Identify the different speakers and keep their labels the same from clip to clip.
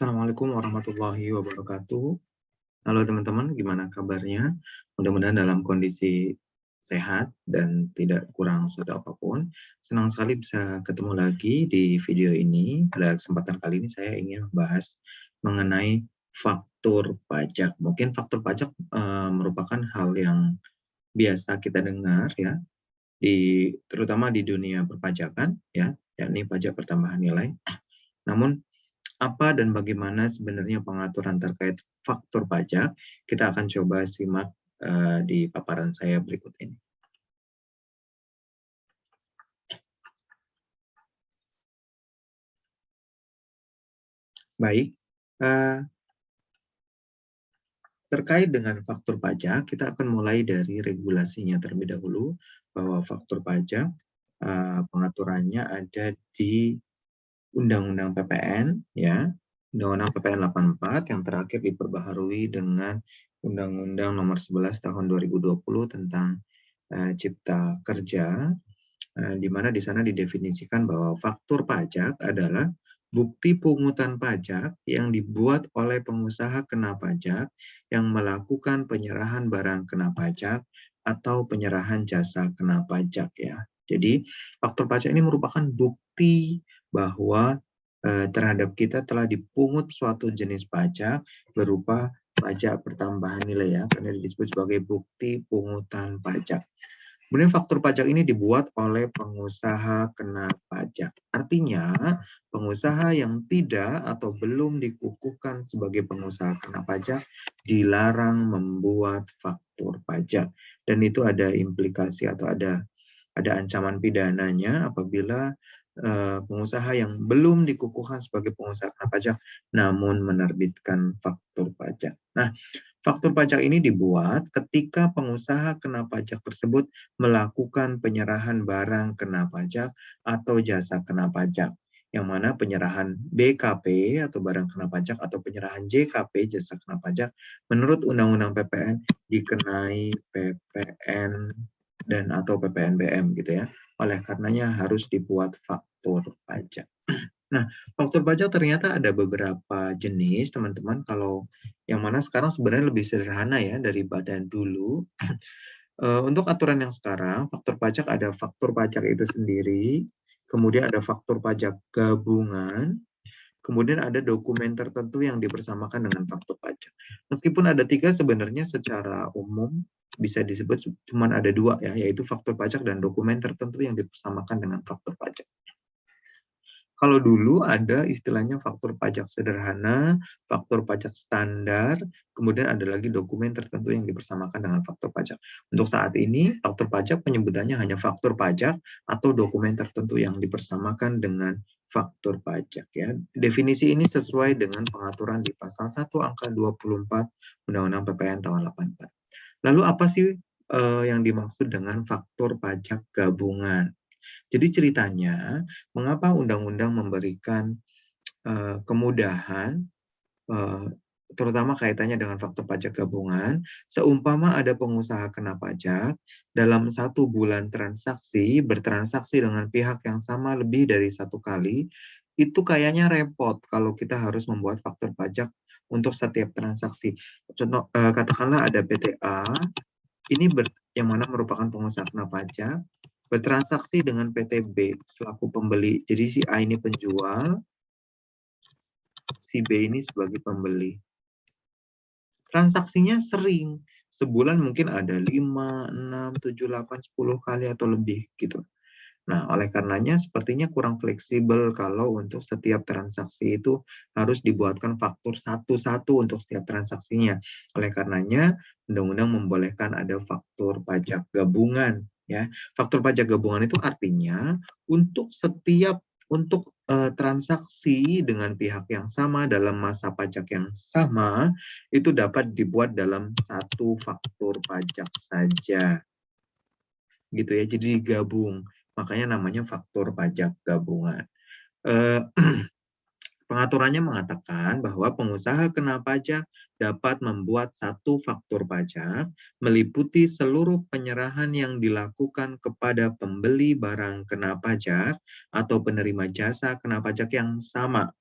Speaker 1: Assalamualaikum warahmatullahi wabarakatuh. Halo teman-teman, gimana kabarnya? Mudah-mudahan dalam kondisi sehat dan tidak kurang suatu apapun. Senang sekali bisa ketemu lagi di video ini. Pada kesempatan kali ini saya ingin membahas mengenai faktur pajak. Mungkin faktur pajak merupakan hal yang biasa kita dengar ya, terutama di dunia perpajakan ya, yakni pajak pertambahan nilai. Namun apa dan bagaimana sebenarnya pengaturan terkait faktur pajak? Kita akan coba simak di paparan saya berikut ini. Baik, terkait dengan faktur pajak, kita akan mulai dari regulasinya terlebih dahulu, bahwa faktur pajak pengaturannya ada di Undang-Undang PPN, ya, Undang-Undang PPN 84 yang terakhir diperbaharui dengan Undang-Undang Nomor 11 Tahun 2020 tentang Cipta Kerja, di mana di sana didefinisikan bahwa faktur pajak adalah bukti pungutan pajak yang dibuat oleh pengusaha kena pajak yang melakukan penyerahan barang kena pajak atau penyerahan jasa kena pajak ya. Jadi faktur pajak ini merupakan bukti bahwa terhadap kita telah dipungut suatu jenis pajak berupa pajak pertambahan nilai ya, karena disebut sebagai bukti pungutan pajak. Kemudian faktur pajak ini dibuat oleh pengusaha kena pajak. Artinya, pengusaha yang tidak atau belum dikukuhkan sebagai pengusaha kena pajak dilarang membuat faktur pajak. Dan itu ada implikasi atau ada ancaman pidananya apabila pengusaha yang belum dikukuhkan sebagai pengusaha kena pajak namun menerbitkan faktur pajak. Nah, faktur pajak ini dibuat ketika pengusaha kena pajak tersebut melakukan penyerahan barang kena pajak atau jasa kena pajak. Yang mana penyerahan BKP atau barang kena pajak atau penyerahan JKP jasa kena pajak menurut Undang-Undang PPN dikenai PPN dan atau PPNBM gitu ya. Oleh karenanya harus dibuat faktur pajak. Nah, faktur pajak ternyata ada beberapa jenis, teman-teman. Kalau yang mana sekarang sebenarnya lebih sederhana ya daripada dulu. Untuk aturan yang sekarang, faktur pajak ada faktur pajak itu sendiri, kemudian ada faktur pajak gabungan, kemudian ada dokumen tertentu yang dibersamakan dengan faktur pajak. Meskipun ada tiga, sebenarnya secara umum bisa disebut cuma ada dua ya, yaitu faktur pajak dan dokumen tertentu yang dibersamakan dengan faktur pajak. Kalau dulu ada istilahnya faktur pajak sederhana, faktur pajak standar, kemudian ada lagi dokumen tertentu yang dibersamakan dengan faktur pajak. Untuk saat ini, faktur pajak penyebutannya hanya faktur pajak atau dokumen tertentu yang dibersamakan dengan faktur pajak ya. Definisi ini sesuai dengan pengaturan di pasal 1 angka 24 Undang-Undang PPN tahun 84. Lalu apa sih yang dimaksud dengan faktur pajak gabungan? Jadi ceritanya, mengapa undang-undang memberikan kemudahan, terutama kaitannya dengan faktur pajak gabungan, seumpama ada pengusaha kena pajak, dalam 1 bulan bertransaksi dengan pihak yang sama lebih dari 1 kali, itu kayaknya repot kalau kita harus membuat faktur pajak untuk setiap transaksi. Contoh, katakanlah ada PT A, ini yang mana merupakan pengusaha kena pajak, bertransaksi dengan PT B selaku pembeli. Jadi si A ini penjual, si B ini sebagai pembeli. Transaksinya sering, sebulan mungkin ada 5, 6, 7, 8, 10 kali atau lebih gitu. Nah, oleh karenanya sepertinya kurang fleksibel kalau untuk setiap transaksi itu harus dibuatkan faktur satu-satu untuk setiap transaksinya. Oleh karenanya, undang-undang membolehkan ada faktur pajak gabungan. Ya, faktur pajak gabungan itu artinya untuk setiap transaksi dengan pihak yang sama dalam masa pajak yang sama itu dapat dibuat dalam satu faktur pajak saja, gitu ya. Jadi digabung. Makanya namanya faktur pajak gabungan. Pengaturannya mengatakan bahwa pengusaha kena pajak dapat membuat satu faktur pajak meliputi seluruh penyerahan yang dilakukan kepada pembeli barang kena pajak atau penerima jasa kena pajak yang sama.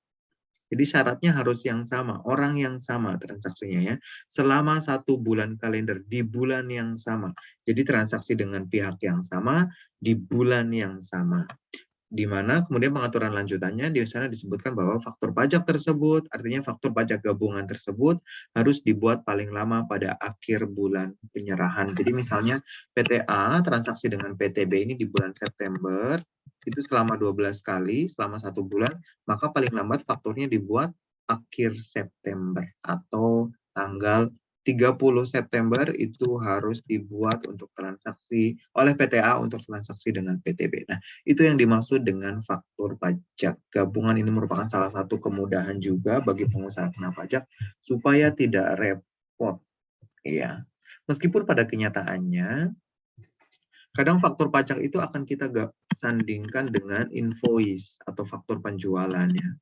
Speaker 1: Jadi syaratnya harus yang sama, orang yang sama transaksinya ya, selama 1 bulan kalender di bulan yang sama. Jadi transaksi dengan pihak yang sama di bulan yang sama. Di mana kemudian pengaturan lanjutannya di sana disebutkan bahwa faktur pajak tersebut, artinya faktur pajak gabungan tersebut harus dibuat paling lama pada akhir bulan penyerahan. Jadi misalnya PTA transaksi dengan PTB ini di bulan September, itu selama 12 kali, selama 1 bulan, maka paling lambat fakturnya dibuat akhir September atau tanggal 30 September itu harus dibuat untuk transaksi oleh PTA untuk transaksi dengan PTB. Nah, itu yang dimaksud dengan faktur pajak gabungan. Ini merupakan salah satu kemudahan juga bagi pengusaha kena pajak supaya tidak repot. Ya, meskipun pada kenyataannya kadang faktur pajak itu akan kita sandingkan dengan invoice atau faktur penjualannya.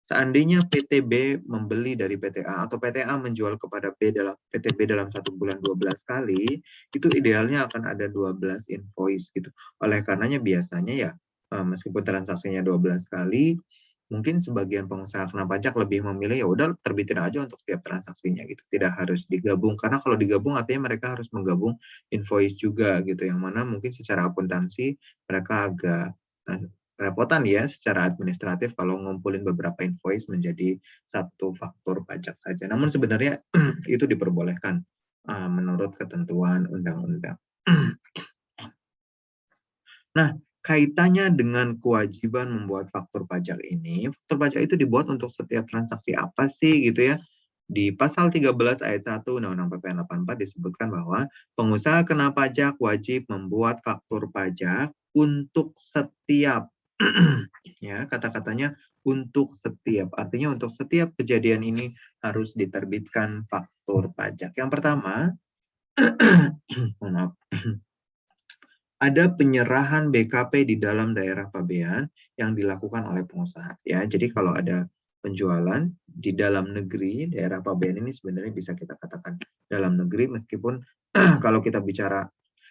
Speaker 1: Seandainya PTB membeli dari PTA atau PTA menjual kepada PTB dalam 1 bulan 12 kali, itu idealnya akan ada 12 invoice gitu. Oleh karenanya biasanya ya, meskipun transaksinya 12 kali, mungkin sebagian pengusaha kena pajak lebih memilih ya udah terbitin aja untuk setiap transaksinya gitu. Tidak harus digabung, karena kalau digabung artinya mereka harus menggabung invoice juga gitu, yang mana mungkin secara akuntansi mereka agak kerepotan ya secara administratif kalau ngumpulin beberapa invoice menjadi satu faktur pajak saja. Namun sebenarnya itu diperbolehkan menurut ketentuan undang-undang. Nah, kaitannya dengan kewajiban membuat faktur pajak ini, faktur pajak itu dibuat untuk setiap transaksi apa sih gitu ya? Di pasal 13 ayat 1 Undang-Undang PPN 84 disebutkan bahwa pengusaha kena pajak wajib membuat faktur pajak untuk setiap ya, kata-katanya untuk setiap. Artinya untuk setiap kejadian ini harus diterbitkan faktur pajak. Yang pertama, maaf, ada penyerahan BKP di dalam daerah pabean yang dilakukan oleh pengusaha. Ya, jadi kalau ada penjualan di dalam negeri, daerah pabean ini sebenarnya bisa kita katakan dalam negeri, meskipun kalau kita bicara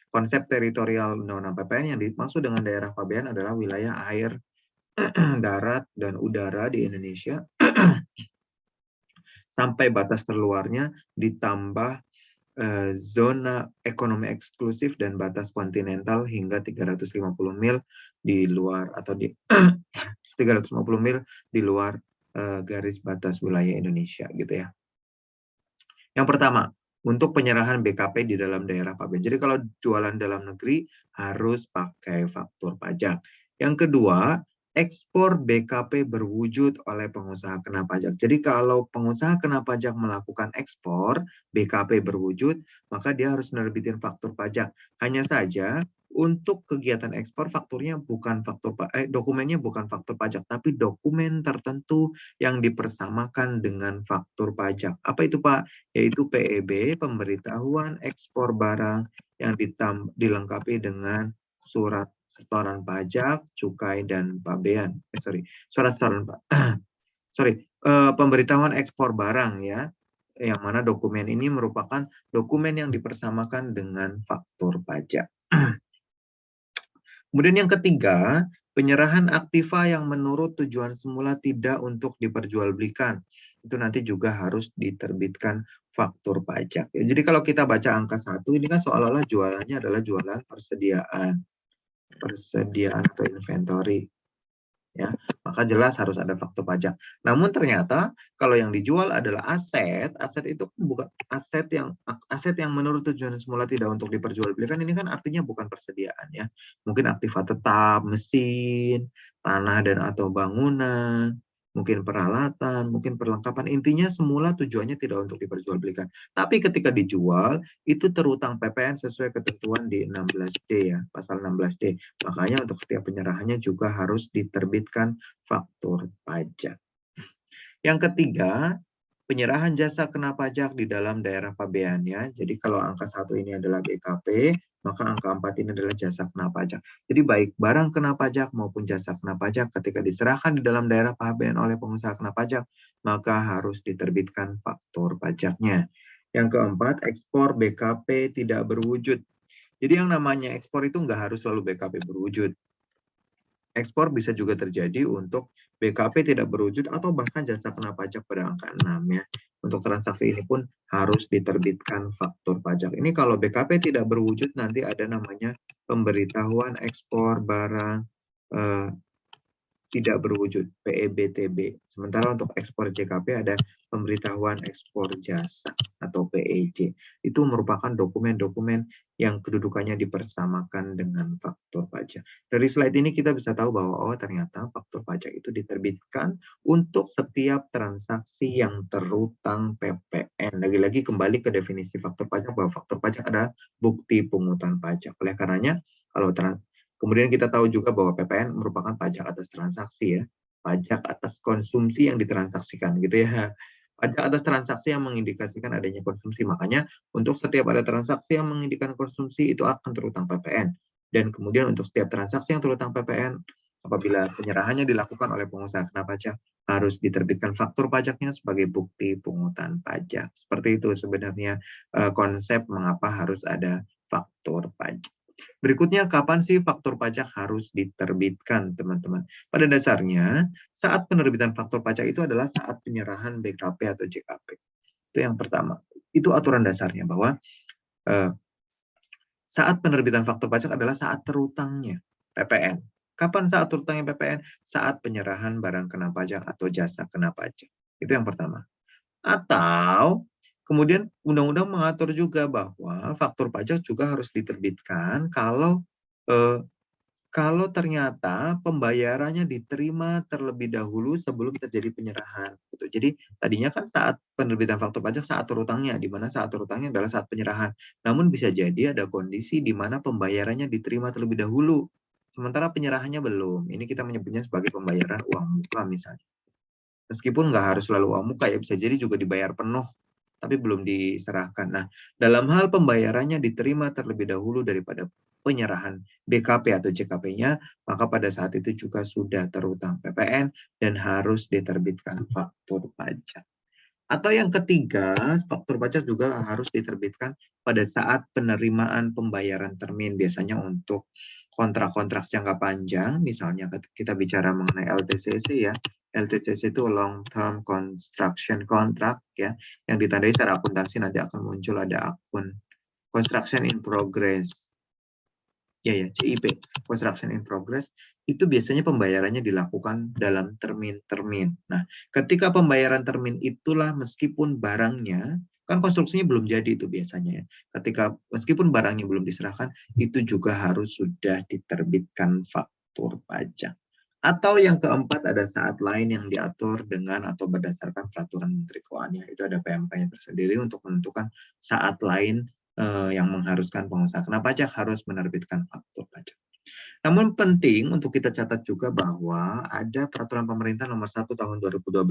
Speaker 1: konsep teritorial Undang-Undang PPN yang dimaksud dengan daerah pabean adalah wilayah air, darat, dan udara di Indonesia sampai batas terluarnya ditambah zona ekonomi eksklusif dan batas kontinental hingga 350 mil di luar atau di 350 mil di luar garis batas wilayah Indonesia gitu ya. Yang pertama, untuk penyerahan BKP di dalam daerah pabean. Jadi kalau jualan dalam negeri harus pakai faktur pajak. Yang kedua, ekspor BKP berwujud oleh pengusaha kena pajak. Jadi kalau pengusaha kena pajak melakukan ekspor BKP berwujud, maka dia harus menerbitin faktur pajak. Hanya saja untuk kegiatan ekspor fakturnya bukan dokumennya bukan faktur pajak, tapi dokumen tertentu yang dipersamakan dengan faktur pajak. Apa itu Pak? Yaitu PEB, pemberitahuan ekspor barang yang dilengkapi dengan surat setoran pajak, cukai, dan pabean. Surat setoran pemberitahuan ekspor barang ya, yang mana dokumen ini merupakan dokumen yang dipersamakan dengan faktur pajak. Kemudian yang ketiga, penyerahan aktiva yang menurut tujuan semula tidak untuk diperjualbelikan. Itu nanti juga harus diterbitkan faktur pajak. Ya, jadi kalau kita baca angka 1, ini kan seolah-olah jualannya adalah jualan persediaan atau inventory. Ya, maka jelas harus ada faktur pajak. Namun ternyata kalau yang dijual adalah aset itu bukan aset yang menurut tujuan semula tidak untuk diperjualbelikan. Ini kan artinya bukan persediaan ya. Mungkin aktiva tetap, mesin, tanah dan atau bangunan, mungkin peralatan, mungkin perlengkapan. Intinya semula tujuannya tidak untuk diperjualbelikan. Tapi ketika dijual itu terutang PPN sesuai ketentuan di 16D ya, pasal 16D. Makanya untuk setiap penyerahannya juga harus diterbitkan faktur pajak. Yang ketiga, penyerahan jasa kena pajak di dalam daerah pabeannya. Jadi kalau angka 1 ini adalah BKP, maka angka 4 ini adalah jasa kena pajak. Jadi baik barang kena pajak maupun jasa kena pajak ketika diserahkan di dalam daerah pabean oleh pengusaha kena pajak, maka harus diterbitkan faktur pajaknya. Yang keempat, ekspor BKP tidak berwujud. Jadi yang namanya ekspor itu nggak harus selalu BKP berwujud. Ekspor bisa juga terjadi untuk BKP tidak berwujud atau bahkan jasa kena pajak pada angka 6 ya. Untuk transaksi ini pun harus diterbitkan faktur pajak. Ini kalau BKP tidak berwujud nanti ada namanya pemberitahuan ekspor barang eh, tidak berwujud PEBTB. Sementara untuk ekspor JKP ada pemberitahuan ekspor jasa atau PEJ. Itu merupakan dokumen-dokumen yang kedudukannya dipersamakan dengan faktur pajak. Dari slide ini kita bisa tahu bahwa oh ternyata faktur pajak itu diterbitkan untuk setiap transaksi yang terutang PPN. Lagi-lagi kembali ke definisi faktur pajak bahwa faktur pajak adalah bukti pungutan pajak. Oleh karenanya kalau kemudian kita tahu juga bahwa PPN merupakan pajak atas transaksi ya, pajak atas konsumsi yang ditransaksikan gitu ya. Pajak atas transaksi yang mengindikasikan adanya konsumsi. Makanya untuk setiap ada transaksi yang mengindikasikan konsumsi itu akan terutang PPN. Dan kemudian untuk setiap transaksi yang terutang PPN, apabila penyerahannya dilakukan oleh pengusaha kena pajak, harus diterbitkan faktur pajaknya sebagai bukti pungutan pajak. Seperti itu sebenarnya konsep mengapa harus ada faktur pajak. Berikutnya, kapan sih faktur pajak harus diterbitkan, teman-teman? Pada dasarnya, saat penerbitan faktur pajak itu adalah saat penyerahan BKP atau JKP. Itu yang pertama. Itu aturan dasarnya bahwa eh, saat penerbitan faktur pajak adalah saat terutangnya PPN. Kapan saat terutangnya PPN? Saat penyerahan barang kena pajak atau jasa kena pajak. Itu yang pertama. Atau kemudian undang-undang mengatur juga bahwa faktur pajak juga harus diterbitkan eh, kalau ternyata pembayarannya diterima terlebih dahulu sebelum terjadi penyerahan. Gitu. Jadi tadinya kan saat penerbitan faktur pajak saat terutangnya, di mana saat terutangnya adalah saat penyerahan. Namun bisa jadi ada kondisi di mana pembayarannya diterima terlebih dahulu, sementara penyerahannya belum. Ini kita menyebutnya sebagai pembayaran uang muka misalnya. Meskipun nggak harus selalu uang muka ya, bisa jadi juga dibayar penuh, tapi belum diserahkan. Nah, dalam hal pembayarannya diterima terlebih dahulu daripada penyerahan BKP atau JKP-nya, maka pada saat itu juga sudah terutang PPN dan harus diterbitkan faktur pajak. Atau yang ketiga, faktur pajak juga harus diterbitkan pada saat penerimaan pembayaran termin, biasanya untuk kontrak-kontrak jangka panjang, misalnya kita bicara mengenai LTCC ya, LTCC itu Long Term Construction Contract ya, yang ditandai secara akuntansi nanti akan muncul ada akun Construction in Progress. Ya, CIP, Construction in Progress, itu biasanya pembayarannya dilakukan dalam termin-termin. Nah, ketika pembayaran termin itulah meskipun barangnya, kan konstruksinya belum jadi itu biasanya ya. Meskipun barangnya belum diserahkan, itu juga harus sudah diterbitkan faktur pajak. Atau yang keempat ada saat lain yang diatur dengan atau berdasarkan peraturan Menteri Keuangan. Itu ada PMK-nya tersendiri untuk menentukan saat lain yang mengharuskan pengusaha kena pajak harus menerbitkan faktur pajak. Namun penting untuk kita catat juga bahwa ada peraturan pemerintah nomor 1 tahun 2012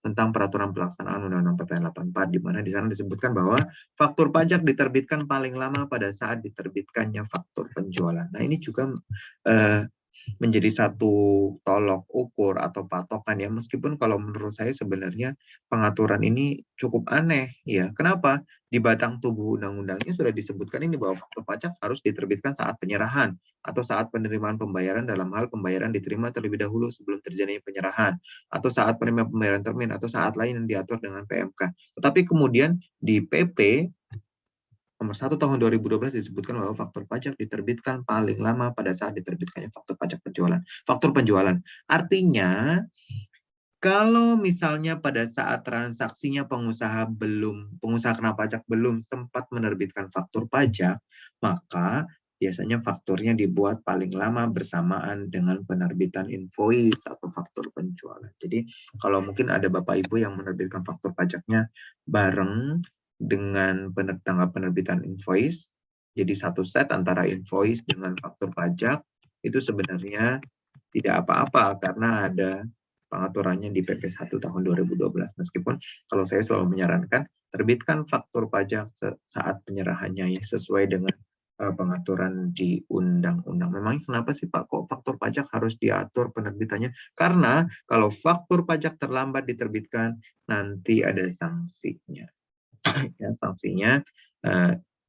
Speaker 1: tentang peraturan pelaksanaan Undang-Undang PPN 84 di mana di sana disebutkan bahwa faktur pajak diterbitkan paling lama pada saat diterbitkannya faktur penjualan. Nah, ini juga menjadi satu tolok ukur atau patokan ya, meskipun kalau menurut saya sebenarnya pengaturan ini cukup aneh ya. Kenapa? Di batang tubuh undang-undangnya sudah disebutkan ini bahwa faktur pajak harus diterbitkan saat penyerahan atau saat penerimaan pembayaran dalam hal pembayaran diterima terlebih dahulu sebelum terjadinya penyerahan, atau saat penerimaan pembayaran termin, atau saat lain yang diatur dengan PMK. Tetapi kemudian di PP nomor 1 tahun 2012 disebutkan bahwa faktur pajak diterbitkan paling lama pada saat diterbitkannya faktur pajak penjualan. Faktur penjualan. Artinya, kalau misalnya pada saat transaksinya pengusaha kena pajak belum sempat menerbitkan faktur pajak, maka biasanya fakturnya dibuat paling lama bersamaan dengan penerbitan invoice atau faktur penjualan. Jadi kalau mungkin ada Bapak Ibu yang menerbitkan faktur pajaknya bareng dengan tanggal penerbitan invoice, jadi satu set antara invoice dengan faktur pajak, itu sebenarnya tidak apa-apa karena ada pengaturannya di PP 1 tahun 2012. Meskipun kalau saya selalu menyarankan terbitkan faktur pajak saat penyerahannya ya sesuai dengan pengaturan di undang-undang. Memang kenapa sih Pak kok faktur pajak harus diatur penerbitannya? Karena kalau faktur pajak terlambat diterbitkan nanti ada sanksinya. Ya, sanksinya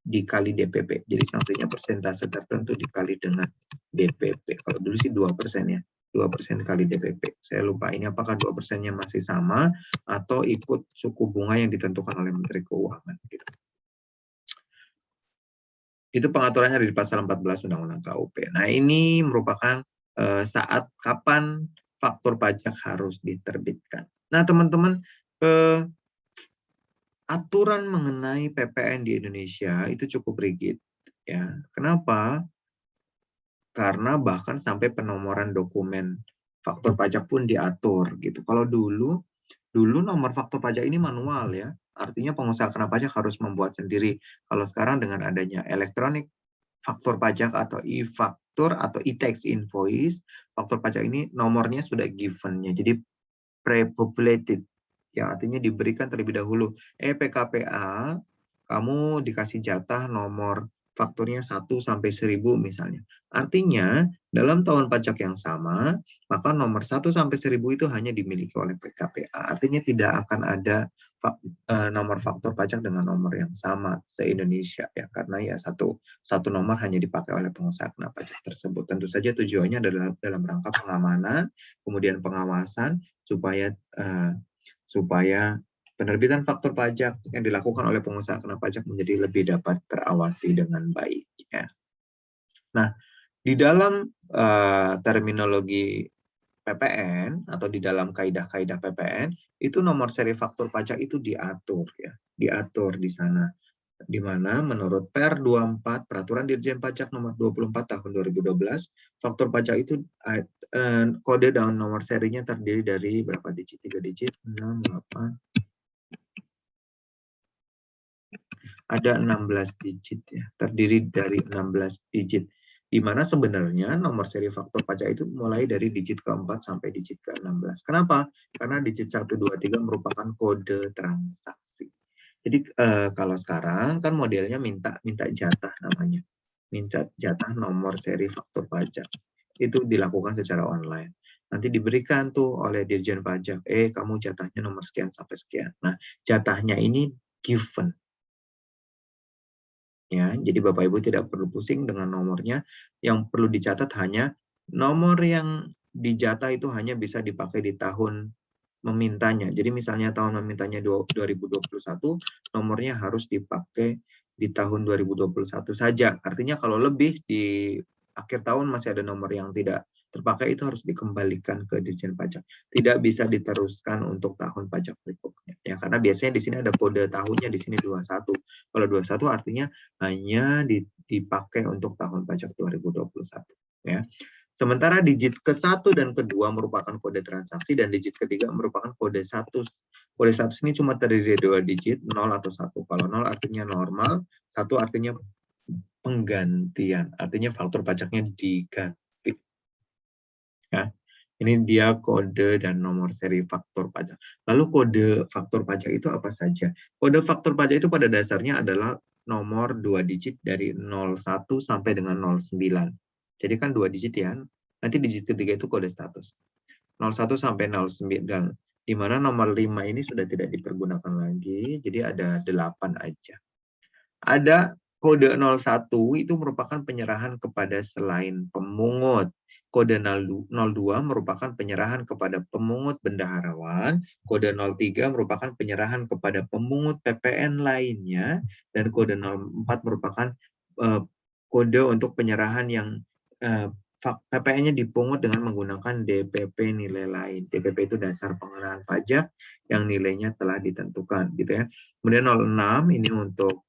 Speaker 1: dikali DPP. Jadi sanksinya persentase tertentu dikali dengan DPP. Kalau dulu sih 2% ya. 2% kali DPP. Saya lupa ini apakah 2%-nya masih sama atau ikut suku bunga yang ditentukan oleh Menteri Keuangan. Gitu. Itu pengaturannya ada di pasal 14 Undang-Undang KUP. Nah, ini merupakan saat kapan faktur pajak harus diterbitkan. Nah, teman-teman, aturan mengenai PPN di Indonesia itu cukup rigid. Ya, kenapa? Karena bahkan sampai penomoran dokumen faktur pajak pun diatur gitu. Kalau dulu nomor faktur pajak ini manual ya. Artinya pengusaha kena pajak harus membuat sendiri. Kalau sekarang dengan adanya elektronik faktur pajak atau e-faktur atau e-tax invoice, faktur pajak ini nomornya sudah given-nya. Jadi pre-populated. Ya, artinya diberikan terlebih dahulu. PKPA, kamu dikasih jatah nomor fakturnya 1 sampai 1000 misalnya. Artinya, dalam tahun pajak yang sama, maka nomor 1 sampai 1000 itu hanya dimiliki oleh PKPA. Artinya tidak akan ada nomor faktur pajak dengan nomor yang sama se-Indonesia ya, karena ya satu nomor hanya dipakai oleh pengusaha kena pajak tersebut. Tentu saja tujuannya adalah dalam rangka pengamanan, kemudian pengawasan supaya penerbitan faktur pajak yang dilakukan oleh pengusaha kena pajak menjadi lebih dapat terawasi dengan baik. Ya. Nah, di dalam terminologi PPN atau di dalam kaidah-kaidah PPN itu nomor seri faktur pajak itu diatur ya, diatur di sana. Di mana menurut Per 24 Peraturan Dirjen Pajak nomor 24 tahun 2012, faktur pajak itu kode dan nomor serinya terdiri dari berapa digit? 3 digit, 6, 8. Ada 16 digit ya, terdiri dari 16 digit. Di mana sebenarnya nomor seri faktur pajak itu mulai dari digit ke-4 sampai digit ke-16. Kenapa? Karena digit 1, 2, 3 merupakan kode transaksi. Jadi kalau sekarang kan modelnya minta jatah namanya. Minta jatah nomor seri faktur pajak. Itu dilakukan secara online. Nanti diberikan tuh oleh Dirjen Pajak, kamu jatahnya nomor sekian sampai sekian. Nah, jatahnya ini given. Ya, jadi Bapak Ibu tidak perlu pusing dengan nomornya. Yang perlu dicatat hanya nomor yang dijatah itu hanya bisa dipakai di tahun memintanya. Jadi misalnya tahun memintanya 2021, nomornya harus dipakai di tahun 2021 saja. Artinya kalau lebih di akhir tahun masih ada nomor yang tidak terpakai, itu harus dikembalikan ke Dirjen Pajak. Tidak bisa diteruskan untuk tahun pajak berikutnya. Ya, karena biasanya di sini ada kode tahunnya, di sini 21. Kalau 21 artinya hanya dipakai untuk tahun pajak 2021. Ya. Sementara digit ke-1 dan ke-2 merupakan kode transaksi dan digit ke-3 merupakan kode status. Kode status ini cuma terdiri dari 2 digit, 0 atau 1. Kalau 0 artinya normal, 1 artinya penggantian. Artinya faktur pajaknya diganti. Ya. Ini dia kode dan nomor seri faktur pajak. Lalu kode faktur pajak itu apa saja? Kode faktur pajak itu pada dasarnya adalah nomor 2 digit dari 01 sampai dengan 09. Jadi kan 2 digit ya. Nanti digit ketiga itu kode status. 01 sampai 09. Di mana nomor 5 ini sudah tidak dipergunakan lagi. Jadi ada 8 aja. Ada kode 01 itu merupakan penyerahan kepada selain pemungut. Kode 02 merupakan penyerahan kepada pemungut bendaharawan. Kode 03 merupakan penyerahan kepada pemungut PPN lainnya. Dan kode 04 merupakan kode untuk penyerahan yang PPN-nya dipungut dengan menggunakan DPP nilai lain. DPP itu dasar pengenaan pajak yang nilainya telah ditentukan, gitu ya. Kemudian 06 ini untuk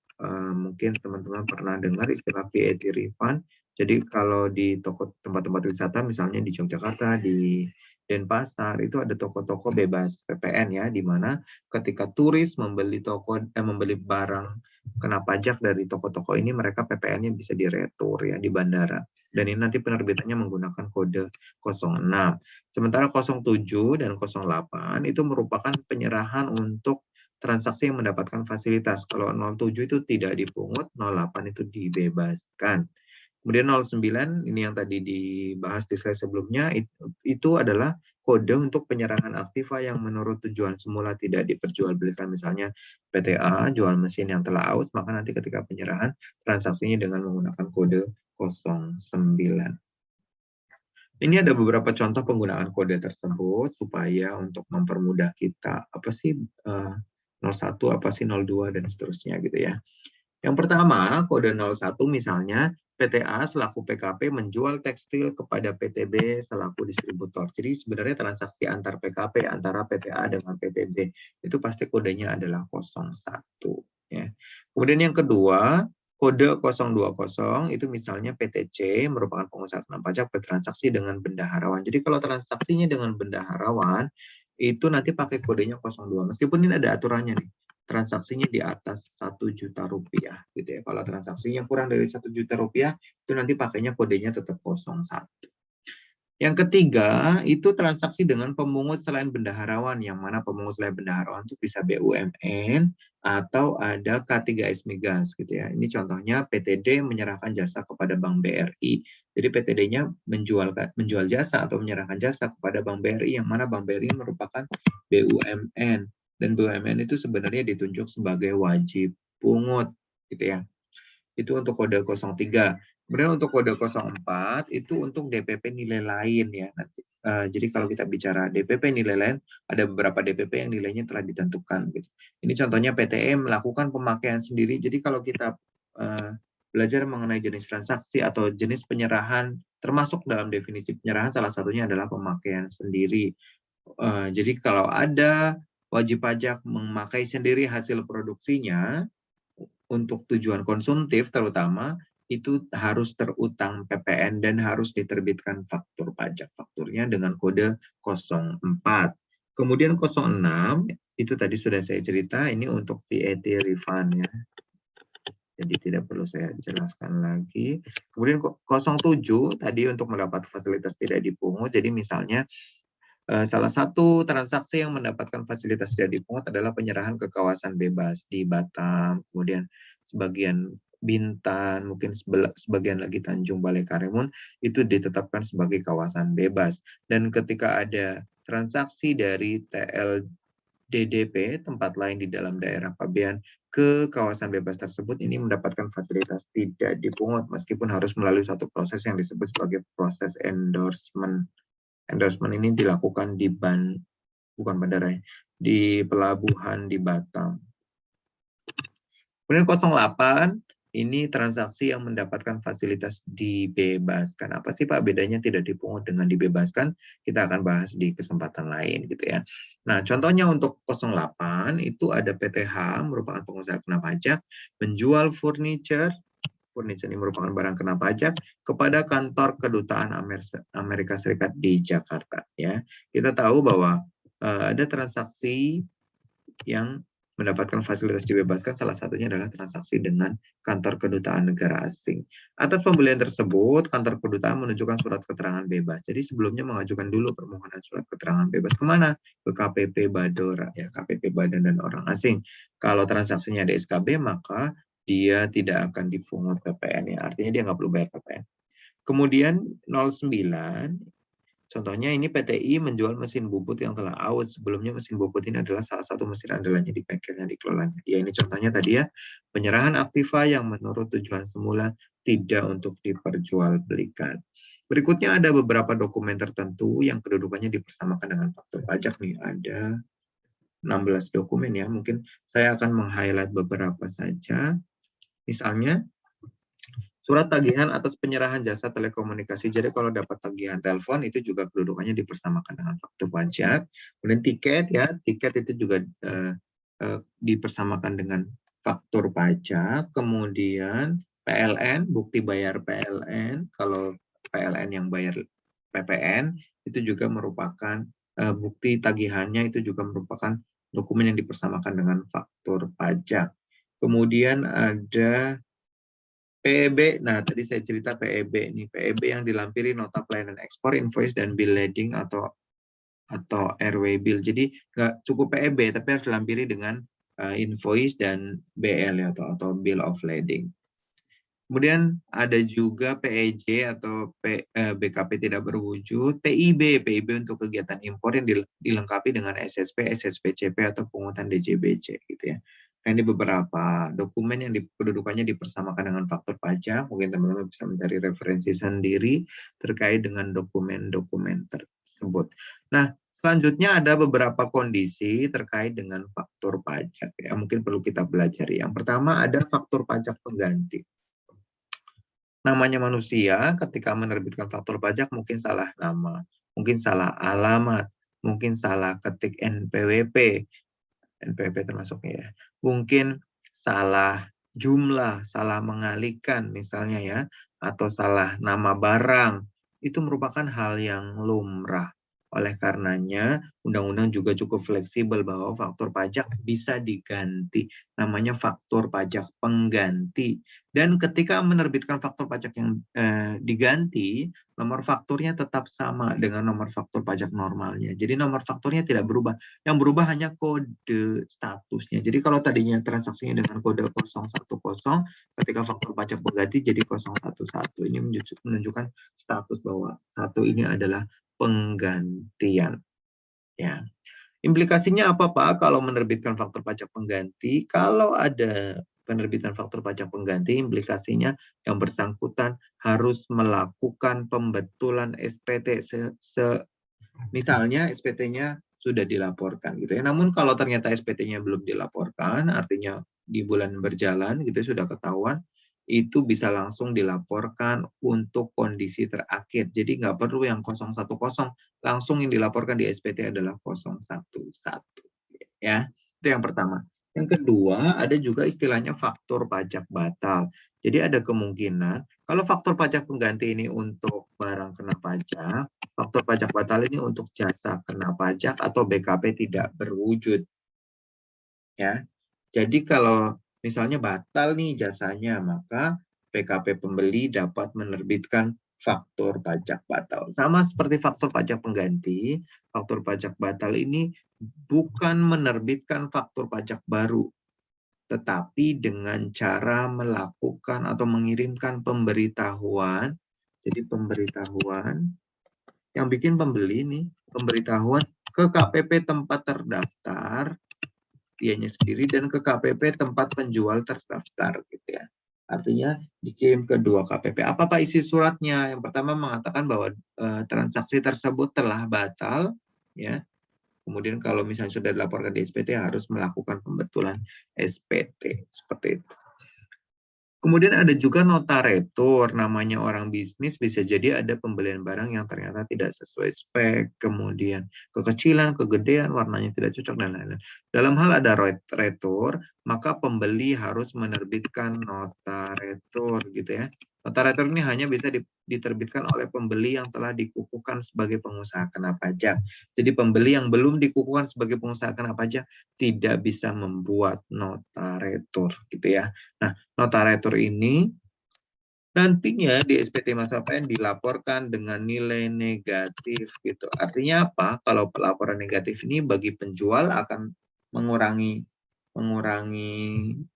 Speaker 1: mungkin teman-teman pernah dengar istilah VAT refund. Jadi kalau di tempat-tempat wisata, misalnya di Yogyakarta, di Denpasar, itu ada toko-toko bebas PPN ya, di mana ketika turis membeli barang kena pajak dari toko-toko ini, mereka PPN-nya bisa diretur ya di bandara. Dan ini nanti penerbitannya menggunakan kode 06. Sementara 07 dan 08 itu merupakan penyerahan untuk transaksi yang mendapatkan fasilitas. Kalau 07 itu tidak dipungut, 08 itu dibebaskan. Kemudian 09, ini yang tadi dibahas di slide sebelumnya, itu adalah kode untuk penyerahan aktiva yang menurut tujuan semula tidak diperjualbelikan. Misalnya PTA jual mesin yang telah aus, maka nanti ketika penyerahan transaksinya dengan menggunakan kode 09. Ini ada beberapa contoh penggunaan kode tersebut supaya untuk mempermudah kita apa sih 01, apa sih 02 dan seterusnya gitu ya. Yang pertama, kode 01 misalnya PTA selaku PKP menjual tekstil kepada PTB selaku distributor. Jadi sebenarnya transaksi antar PKP antara PTA dengan PTB itu pasti kodenya adalah 01 ya. Kemudian yang kedua, kode 020 itu misalnya PTC merupakan pengusaha kena pajak bertransaksi dengan bendaharawan. Jadi kalau transaksinya dengan bendaharawan itu nanti pakai kodenya 02. Meskipun ini ada aturannya nih. Transaksinya di atas 1 juta rupiah gitu ya. Kalau transaksinya kurang dari 1 juta rupiah itu nanti pakainya kodenya tetap 01. Yang ketiga, itu transaksi dengan pemungut selain bendaharawan, yang mana pemungut selain bendaharawan itu bisa BUMN atau ada K3S Migas gitu ya. Ini contohnya PTD menyerahkan jasa kepada Bank BRI. Jadi PTD-nya menjual jasa atau menyerahkan jasa kepada Bank BRI, yang mana Bank BRI merupakan BUMN. Dan BUMN itu sebenarnya ditunjuk sebagai wajib pungut gitu ya. Itu untuk kode 03. Kemudian untuk kode 04 itu untuk DPP nilai lain ya. Nanti, jadi kalau kita bicara DPP nilai lain, ada beberapa DPP yang nilainya telah ditentukan. Gitu. Ini contohnya PTE melakukan pemakaian sendiri. Jadi kalau kita belajar mengenai jenis transaksi atau jenis penyerahan, termasuk dalam definisi penyerahan, salah satunya adalah pemakaian sendiri. Jadi kalau ada wajib pajak memakai sendiri hasil produksinya, untuk tujuan konsumtif terutama itu harus terutang PPN dan harus diterbitkan faktur pajak. Fakturnya dengan kode 04. Kemudian 06 itu tadi sudah saya cerita, ini untuk VAT refund ya. Jadi tidak perlu saya jelaskan lagi. Kemudian 07 tadi untuk mendapat fasilitas tidak dipungut. Jadi misalnya salah satu transaksi yang mendapatkan fasilitas tidak dipungut adalah penyerahan ke kawasan bebas di Batam, kemudian sebagian Bintan, mungkin sebagian lagi Tanjung Balai Karimun, itu ditetapkan sebagai kawasan bebas. Dan ketika ada transaksi dari TLDDP, tempat lain di dalam daerah pabean, ke kawasan bebas tersebut, ini mendapatkan fasilitas tidak dipungut, meskipun harus melalui satu proses yang disebut sebagai proses endorsement. Endorsement ini dilakukan di bukan bandara, di pelabuhan di Batam. Kemudian 08, ini transaksi yang mendapatkan fasilitas dibebaskan. Apa sih Pak bedanya tidak dipungut dengan dibebaskan? Kita akan bahas di kesempatan lain gitu ya. Nah, contohnya untuk 08 itu ada PTH merupakan pengusaha kena pajak menjual furniture ini merupakan barang kena pajak kepada kantor kedutaan Amerika Serikat di Jakarta ya. Kita tahu bahwa ada transaksi yang mendapatkan fasilitas dibebaskan, salah satunya adalah transaksi dengan kantor kedutaan negara asing. Atas pembelian tersebut, kantor kedutaan menunjukkan surat keterangan bebas. Jadi sebelumnya mengajukan dulu permohonan surat keterangan bebas kemana? Ke KPP Badora, ya KPP Badan dan Orang Asing. Kalau transaksinya ada SKB, maka dia tidak akan dipungut PPN, ya. Artinya dia nggak perlu bayar PPN. Kemudian 09, contohnya ini PTI menjual mesin bubut yang telah out. Sebelumnya mesin bubut ini adalah salah satu mesin andalannya di bengkelnya dikelolanya. Ya ini contohnya tadi ya, penyerahan aktiva yang menurut tujuan semula tidak untuk diperjualbelikan. Berikutnya ada beberapa dokumen tertentu yang kedudukannya dipersamakan dengan faktur pajak nih. Ada 16 dokumen ya. Mungkin saya akan meng-highlight beberapa saja. Misalnya surat tagihan atas penyerahan jasa telekomunikasi. Jadi kalau dapat tagihan telepon itu juga kedudukannya dipersamakan dengan faktur pajak. Kemudian tiket ya, tiket itu juga dipersamakan dengan faktur pajak. Kemudian PLN, bukti bayar PLN. Kalau PLN yang bayar PPN itu juga merupakan bukti tagihannya, itu juga merupakan dokumen yang dipersamakan dengan faktur pajak. Kemudian ada PEB, nah tadi saya cerita PEB nih, PEB yang dilampiri nota pelayanan ekspor, invoice dan bill lading atau RW bill. Jadi nggak cukup PEB, tapi harus dilampiri dengan invoice dan BL atau bill of lading. Kemudian ada juga PEJ atau BKP tidak berwujud, PIB untuk kegiatan impor yang dilengkapi dengan SSP, SSPCP atau pungutan DJBC gitu ya. Nah, ini beberapa dokumen yang kedudukannya dipersamakan dengan faktur pajak. Mungkin teman-teman bisa mencari referensi sendiri terkait dengan dokumen-dokumen tersebut. Nah, selanjutnya ada beberapa kondisi terkait dengan faktur pajak ya. Mungkin perlu kita pelajari. Yang pertama ada faktur pajak pengganti. Namanya manusia ketika menerbitkan faktur pajak mungkin salah nama, mungkin salah alamat, mungkin salah ketik NPWP termasuknya ya. Mungkin salah jumlah, salah mengalihkan misalnya ya, atau salah nama barang. Itu merupakan hal yang lumrah. Oleh karenanya, undang-undang juga cukup fleksibel bahwa faktur pajak bisa diganti. Namanya faktur pajak pengganti. Dan ketika menerbitkan faktur pajak yang diganti, nomor fakturnya tetap sama dengan nomor faktur pajak normalnya. Jadi nomor fakturnya tidak berubah. Yang berubah hanya kode statusnya. Jadi kalau tadinya transaksinya dengan kode 010, ketika faktur pajak pengganti jadi 011. Ini menunjukkan status bahwa satu ini adalah penggantian. Ya. Implikasinya apa Pak kalau menerbitkan faktur pajak pengganti? Kalau ada penerbitan faktur pajak pengganti, implikasinya yang bersangkutan harus melakukan pembetulan SPT misalnya SPT-nya sudah dilaporkan gitu ya. Namun kalau ternyata SPT-nya belum dilaporkan, artinya di bulan berjalan gitu ya, sudah ketahuan, itu bisa langsung dilaporkan untuk kondisi terakhir. Jadi nggak perlu yang 010, langsung yang dilaporkan di SPT adalah 011. Ya, itu yang pertama. Yang kedua, ada juga istilahnya faktur pajak batal. Jadi ada kemungkinan kalau faktur pajak pengganti ini untuk barang kena pajak, faktur pajak batal ini untuk jasa kena pajak atau BKP tidak berwujud. Ya, jadi kalau misalnya batal nih jasanya, maka BKP pembeli dapat menerbitkan faktur pajak batal. Sama seperti faktur pajak pengganti, faktur pajak batal ini bukan menerbitkan faktur pajak baru, tetapi dengan cara melakukan atau mengirimkan pemberitahuan. Jadi pemberitahuan yang bikin pembeli nih, pemberitahuan ke KPP tempat terdaftar dianya sendiri dan ke KPP tempat penjual terdaftar gitu ya. Artinya dikirim ke dua KPP. Apa Pak isi suratnya? Yang pertama mengatakan bahwa transaksi tersebut telah batal ya. Kemudian kalau misalnya sudah dilaporkan di SPT harus melakukan pembetulan SPT seperti itu. Kemudian ada juga nota retur, namanya orang bisnis bisa jadi ada pembelian barang yang ternyata tidak sesuai spek, kemudian kekecilan, kegedean, warnanya tidak cocok, dan lain-lain. Dalam hal ada retur, maka pembeli harus menerbitkan nota retur gitu ya. Nota retur ini hanya bisa diterbitkan oleh pembeli yang telah dikukuhkan sebagai pengusaha kena pajak. Jadi pembeli yang belum dikukuhkan sebagai pengusaha kena pajak tidak bisa membuat nota retur gitu ya. Nah, nota retur ini nantinya di SPT masa PN dilaporkan dengan nilai negatif gitu. Artinya apa? Kalau pelaporan negatif ini bagi penjual akan mengurangi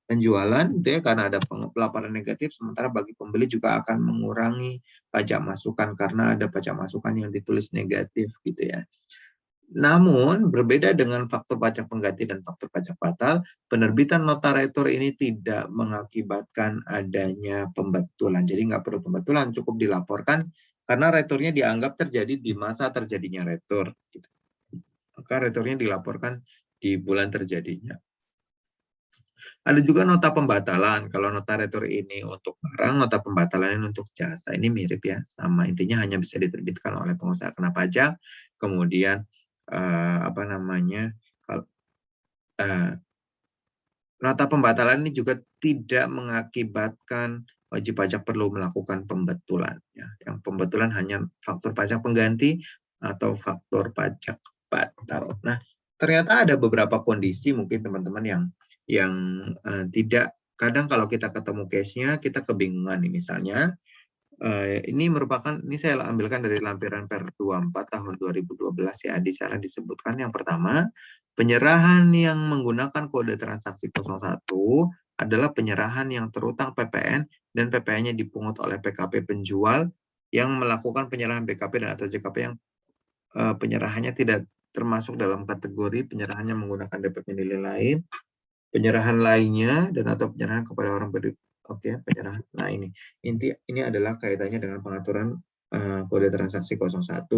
Speaker 1: penjualan gitu ya karena ada pelaporan negatif, sementara bagi pembeli juga akan mengurangi pajak masukan karena ada pajak masukan yang ditulis negatif gitu ya. Namun, berbeda dengan faktur pajak pengganti dan faktur pajak batal, penerbitan nota retur ini tidak mengakibatkan adanya pembetulan. Jadi nggak perlu pembetulan, cukup dilaporkan karena returnya dianggap terjadi di masa terjadinya retur. Maka returnya dilaporkan di bulan terjadinya. Ada juga nota pembatalan. Kalau nota retur ini untuk barang, nota pembatalan ini untuk jasa. Ini mirip ya, sama intinya hanya bisa diterbitkan oleh pengusaha kena pajak. Kemudian apa namanya? Kalau nota pembatalan ini juga tidak mengakibatkan wajib pajak perlu melakukan pembetulan. Ya. Yang pembetulan hanya faktur pajak pengganti atau faktur pajak batal. Nah, ternyata ada beberapa kondisi mungkin teman-teman yang tidak, kadang kalau kita ketemu case-nya kita kebingungan nih. Misalnya ini saya ambilkan dari lampiran Per 24 tahun 2012 ya. Di sana disebutkan yang pertama, penyerahan yang menggunakan kode transaksi 01 adalah penyerahan yang terutang PPN dan PPN-nya dipungut oleh PKP penjual yang melakukan penyerahan BKP dan atau JKP yang penyerahannya tidak termasuk dalam kategori penyerahannya menggunakan DP nilai lain, penyerahan lainnya dan atau penyerahan kepada orang beri. Oke, penyerahan. Nah, ini adalah kaitannya dengan pengaturan kode transaksi 01.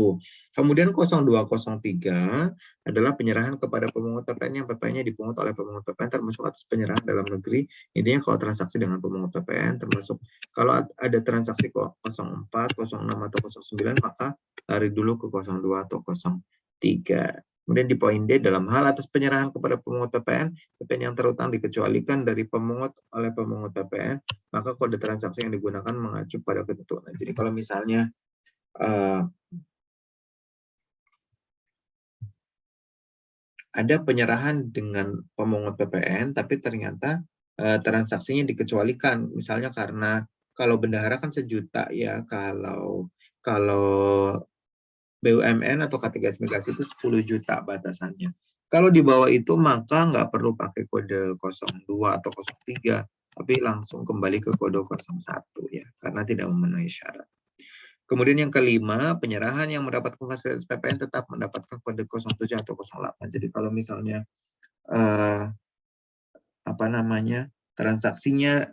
Speaker 1: Kemudian 0203 adalah penyerahan kepada pemungut PPN yang PPN-nya dipungut oleh pemungut PPN termasuk atas penyerahan dalam negeri. Intinya kalau transaksi dengan pemungut PPN termasuk kalau ada transaksi 04, 06 atau 09 maka lari dulu ke 02 atau 03. Kemudian di poin D, dalam hal atas penyerahan kepada pemungut PPN yang terutang dikecualikan dari pemungut oleh pemungut PPN, maka kode transaksi yang digunakan mengacu pada ketentuan. Jadi kalau misalnya ada penyerahan dengan pemungut PPN, tapi ternyata transaksinya dikecualikan, misalnya karena kalau bendahara kan 1 juta ya, kalau BUMN atau K3 migrasi itu 10 juta batasannya. Kalau di bawah itu maka nggak perlu pakai kode 02 atau 03, tapi langsung kembali ke kode 01 ya, karena tidak memenuhi syarat. Kemudian yang kelima, penyerahan yang mendapatkan fasilitas PPN tetap mendapatkan kode 07 atau 08. Jadi kalau misalnya transaksinya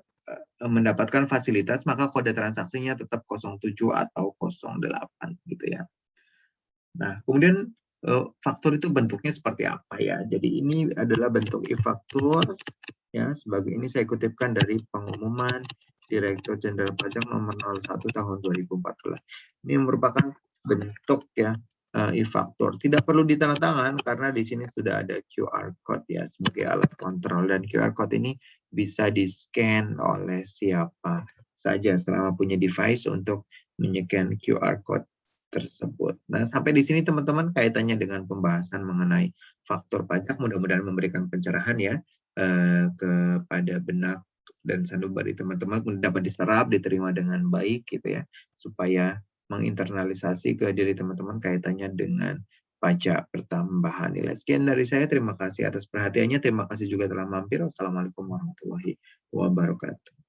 Speaker 1: mendapatkan fasilitas, maka kode transaksinya tetap 07 atau 08 gitu ya. Nah, kemudian faktur itu bentuknya seperti apa ya? Jadi ini adalah bentuk e-faktur ya. Sebagai ini saya kutipkan dari pengumuman Direktur Jenderal Pajak nomor 01 tahun 2014. Ini merupakan bentuk ya e-faktur. Tidak perlu ditandatangan karena di sini sudah ada QR code ya sebagai alat kontrol, dan QR code ini bisa di-scan oleh siapa saja selama punya device untuk men-scan QR code tersebut. Nah, sampai di sini teman-teman kaitannya dengan pembahasan mengenai faktur pajak, mudah-mudahan memberikan pencerahan ya kepada benak dan sanubari teman-teman, dapat diserap, diterima dengan baik gitu ya, supaya menginternalisasi ke diri teman-teman kaitannya dengan pajak pertambahan nilai. Sekian dari saya, terima kasih atas perhatiannya, terima kasih juga telah mampir. Wassalamualaikum warahmatullahi wabarakatuh.